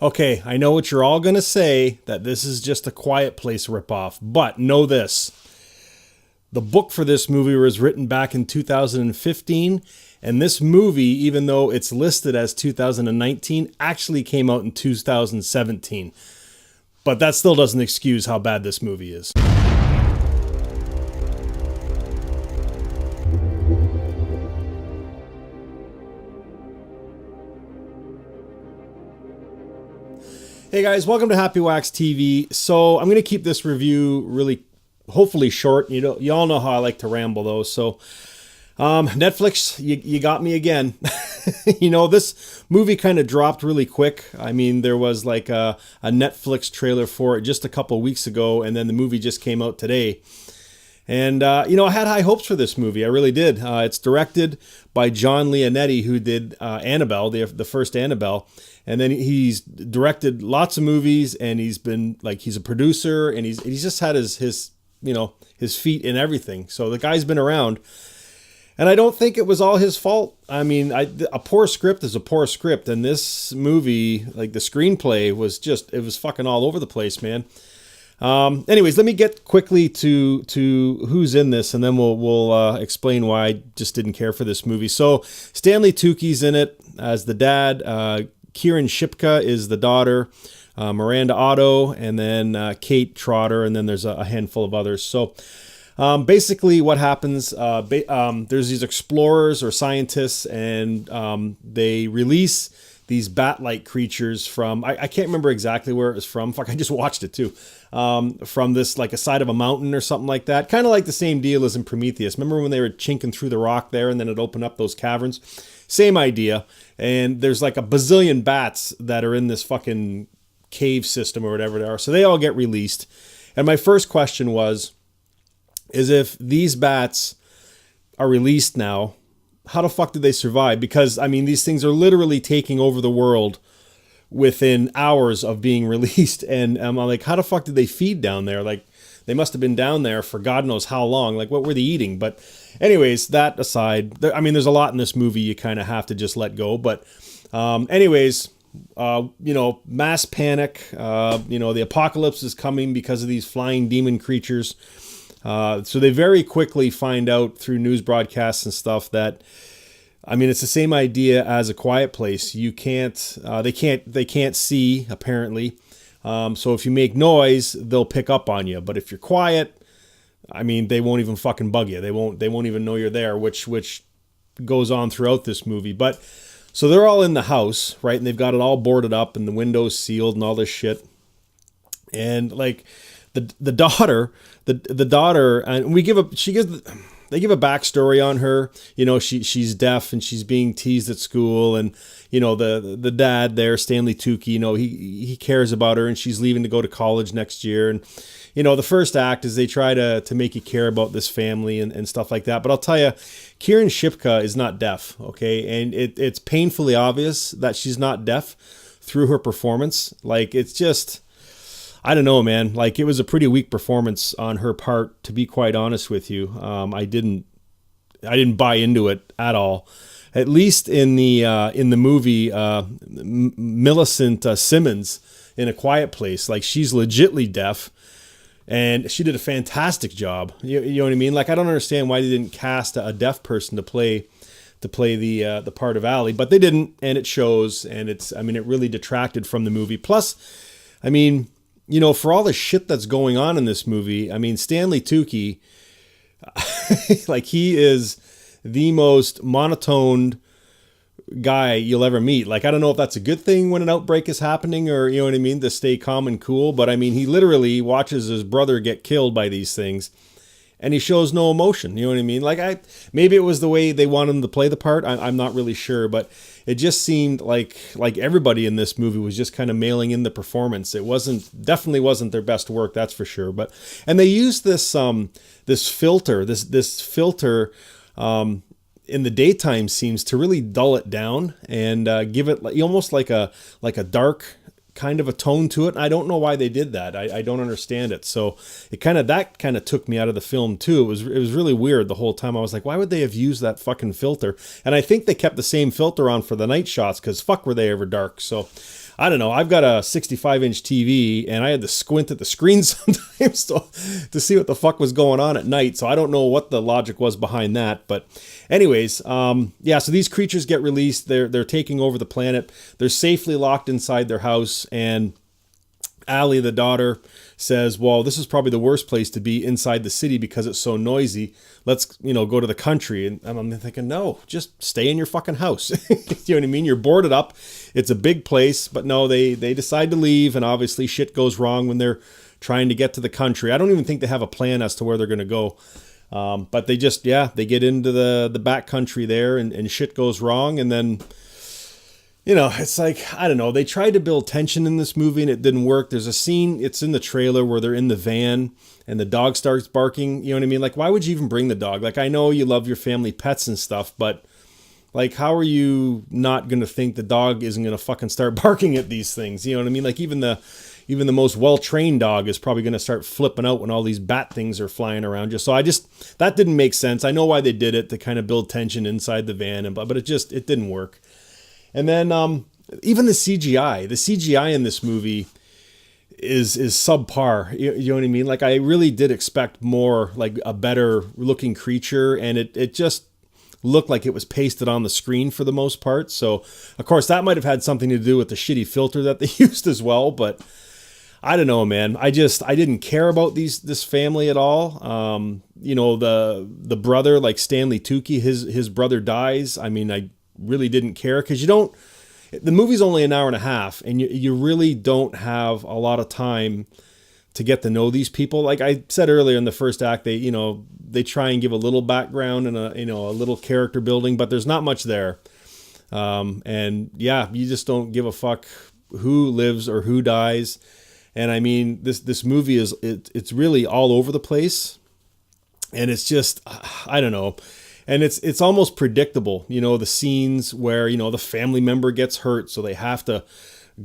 Okay, I know what you're all going to say, that this is just a Quiet Place ripoff, but know this. The book for this movie was written back in 2015, and this movie, even though it's listed as 2019, actually came out in 2017. But that still doesn't excuse how bad this movie is. Hey guys, welcome to Happywax TV. So I'm going to keep this review really, hopefully short. You all know how I like to ramble though. So Netflix, you got me again. This movie kind of dropped really quick. I mean, there was like a Netflix trailer for it just a couple weeks ago, and then the movie just came out today. And, I had high hopes for this movie. I really did. It's directed by John Leonetti, who did Annabelle, the first Annabelle. And then he's directed lots of movies, and he's a producer, and he's just had his feet in everything. So the guy's been around. And I don't think it was all his fault. I mean, a poor script is a poor script. And this movie, like the screenplay it was fucking all over the place, man. Anyways, let me get quickly to who's in this, and then we'll explain why I just didn't care for this movie. So Stanley Tucci's in it as the dad. Kieran Shipka is the daughter. Miranda Otto, and then Kate Trotter, and then there's a handful of others. So basically what happens, there's these explorers or scientists, and they release these bat-like creatures from, I can't remember exactly where it was from. Fuck, I just watched it too. From this, like a side of a mountain or something like that. Kind of like the same deal as in Prometheus. Remember when they were chinking through the rock there and then it opened up those caverns? Same idea. And there's like a bazillion bats that are in this fucking cave system or whatever they are. So they all get released. And my first question is if these bats are released now, how the fuck did they survive? Because, I mean, these things are literally taking over the world within hours of being released. And I'm like, how the fuck did they feed down there? Like, they must have been down there for God knows how long. Like, what were they eating? But anyways, that aside, there's a lot in this movie you kind of have to just let go. But mass panic. The apocalypse is coming because of these flying demon creatures. So they very quickly find out through news broadcasts and stuff that, it's the same idea as A Quiet Place. They can't see, apparently. So if you make noise, they'll pick up on you. But if you're quiet, they won't even fucking bug you. They won't even know you're there, which goes on throughout this movie. But so they're all in the house, right? And they've got it all boarded up and the windows sealed and all this shit. And like the daughter, and they give a backstory on her. She's deaf and she's being teased at school, and the dad there, Stanley Tucci, he cares about her, and she's leaving to go to college next year. And the first act is they try to make you care about this family and stuff like that. But I'll tell you, Kieran Shipka is not deaf, okay? And it's painfully obvious that she's not deaf through her performance. Like, it's just, I don't know, man. Like, it was a pretty weak performance on her part, to be quite honest with you. I didn't buy into it at all. At least in the movie, Millicent Simmons in A Quiet Place, like, she's legitly deaf, and she did a fantastic job. You know what I mean? Like, I don't understand why they didn't cast a deaf person to play the part of Allie, but they didn't, and it shows. And it really detracted from the movie. Plus, for all the shit that's going on in this movie, Stanley Tucci, like, he is the most monotoned guy you'll ever meet. Like, I don't know if that's a good thing when an outbreak is happening, or, you know what I mean, to stay calm and cool. But he literally watches his brother get killed by these things, and he shows no emotion. You know what I mean? Like, maybe it was the way they want him to play the part. I'm not really sure, but it just seemed like everybody in this movie was just kind of mailing in the performance. It definitely wasn't their best work, that's for sure. And they used this filter in the daytime scenes to really dull it down and give it almost like a dark kind of a tone to it. And I don't know why they did that. I don't understand it. So that kind of took me out of the film too. It was really weird the whole time. I was like, why would they have used that fucking filter? And I think they kept the same filter on for the night shots, because fuck were they ever dark. So I don't know. I've got a 65-inch TV, and I had to squint at the screen sometimes to see what the fuck was going on at night. So I don't know what the logic was behind that. But anyways, yeah, so these creatures get released. They're taking over the planet. They're safely locked inside their house, and Allie, the daughter, says, well, this is probably the worst place to be inside the city because it's so noisy. Let's, go to the country. And I'm thinking, no, just stay in your fucking house. You know what I mean? You're boarded up. It's a big place. But no, they decide to leave. And obviously shit goes wrong when they're trying to get to the country. I don't even think they have a plan as to where they're going to go. But they just, they get into the back country there, and shit goes wrong. And then, it's like, I don't know, they tried to build tension in this movie and it didn't work. There's a scene, it's in the trailer, where they're in the van and the dog starts barking. You know what I mean? Like, why would you even bring the dog? Like, I know you love your family pets and stuff, but like, how are you not going to think the dog isn't going to fucking start barking at these things? You know what I mean? Like, even the most well-trained dog is probably going to start flipping out when all these bat things are flying around you. So that didn't make sense. I know why they did it, to kind of build tension inside the van, but it didn't work. And then even the CGI in this movie is subpar. You know what I mean? Like, I really did expect more, like a better looking creature, and it just looked like it was pasted on the screen for the most part. So, of course, that might have had something to do with the shitty filter that they used as well. But I don't know, man. I didn't care about this family at all. The brother, like Stanley Tucci, his brother dies. I mean, I really didn't care, because the movie's only an hour and a half, and you really don't have a lot of time to get to know these people. Like I said earlier, in the first act, they try and give a little background and a little character building, but there's not much there. And yeah, you just don't give a fuck who lives or who dies. And I mean, this movie it's really all over the place, and it's just, I don't know. And it's almost predictable, the scenes where, the family member gets hurt, so they have to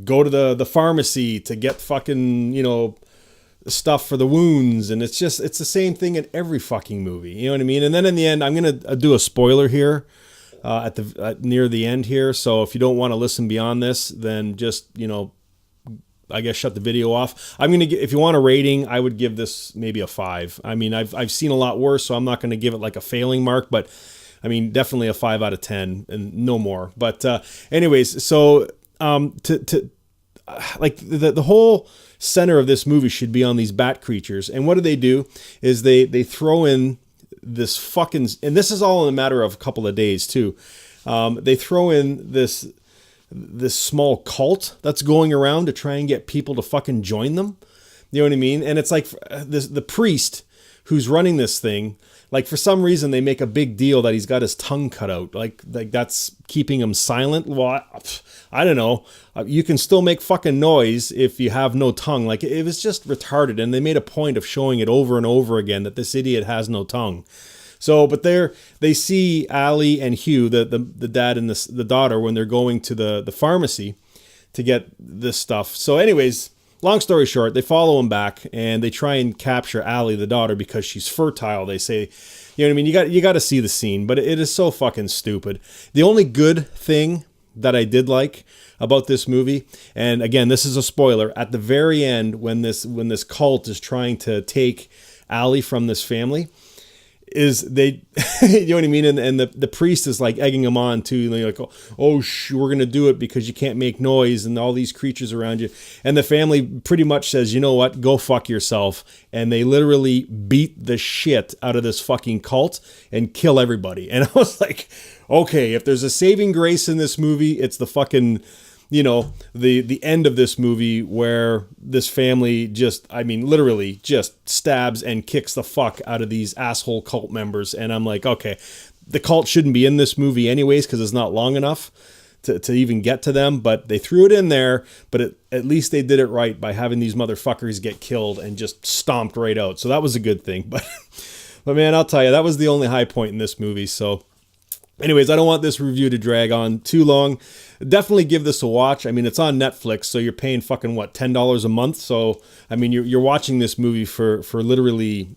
go to the pharmacy to get fucking, stuff for the wounds. And it's the same thing in every fucking movie. You know what I mean? And then in the end, I'm going to do a spoiler here near the end here. So if you don't want to listen beyond this, then just, I guess shut the video off. If you want a rating, I would give this maybe a 5. I mean, I've seen a lot worse, so I'm not going to give it like a failing mark, but I mean, definitely a 5 out of 10 and no more. But anyways, so like the whole center of this movie should be on these bat creatures. And what do? Is they throw in this fucking, and this is all in a matter of a couple of days too. They throw in this small cult that's going around to try and get people to fucking join them. You know what I mean? And it's like the priest who's running this thing, like for some reason they make a big deal that he's got his tongue cut out. Like that's keeping him silent. Well, I don't know. You can still make fucking noise if you have no tongue. Like, it was just retarded. And they made a point of showing it over and over again that this idiot has no tongue. So, but they see Allie and Hugh, the dad and the daughter, when they're going to the pharmacy to get this stuff. So anyways, long story short, they follow him back and they try and capture Allie, the daughter, because she's fertile. They say, you know what I mean? You got to see the scene, but it is so fucking stupid. The only good thing that I did like about this movie, and again, this is a spoiler, at the very end, when this cult is trying to take Allie from this family, is they, you know what I mean? And the priest is like egging him on too. Like, we're going to do it because you can't make noise and all these creatures around you. And the family pretty much says, you know what, go fuck yourself. And they literally beat the shit out of this fucking cult and kill everybody. And I was like, okay, if there's a saving grace in this movie, it's the fucking, the end of this movie where this family literally just stabs and kicks the fuck out of these asshole cult members. And I'm like, okay, the cult shouldn't be in this movie anyways, because it's not long enough to even get to them. But they threw it in there, but at least they did it right by having these motherfuckers get killed and just stomped right out. So that was a good thing. But man, I'll tell you, that was the only high point in this movie. So Anyways, I don't want this review to drag on too long. Definitely give this a watch. I mean, it's on Netflix, so you're paying fucking what, $10 a month. So I mean, you're watching this movie for literally,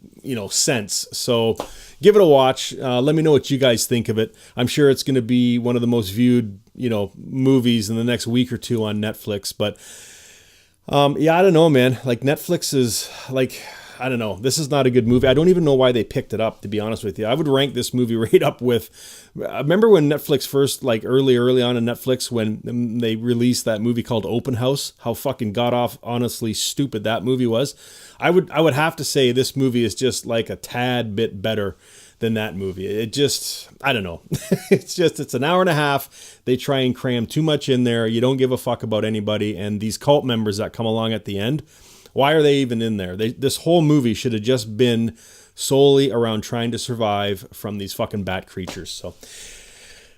cents. So give it a watch. Let me know what you guys think of it. I'm sure it's going to be one of the most viewed, movies in the next week or two on Netflix. But yeah, I don't know, man. Like Netflix is like, I don't know. This is not a good movie. I don't even know why they picked it up, to be honest with you. I would rank this movie right up with, remember when Netflix first, like early on in Netflix, when they released that movie called Open House, how fucking honestly stupid that movie was. I would have to say this movie is just like a tad bit better than that movie. It just, I don't know. It's an hour and a half. They try and cram too much in there. You don't give a fuck about anybody. And these cult members that come along at the end, why are they even in there? This whole movie should have just been solely around trying to survive from these fucking bat creatures. So,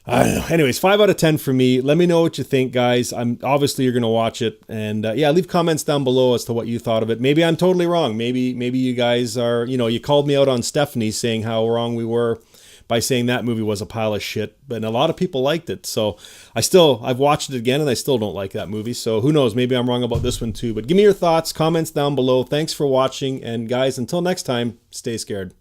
I don't know. Anyways, 5 out of 10 for me. Let me know what you think, guys. Obviously you're going to watch it. And yeah, leave comments down below as to what you thought of it. Maybe I'm totally wrong. Maybe you guys are, you called me out on Stephanie saying how wrong we were by saying that movie was a pile of shit, but a lot of people liked it. So I've watched it again and I still don't like that movie. So who knows, maybe I'm wrong about this one too, but give me your thoughts, comments down below. Thanks for watching. And guys, until next time, stay scared.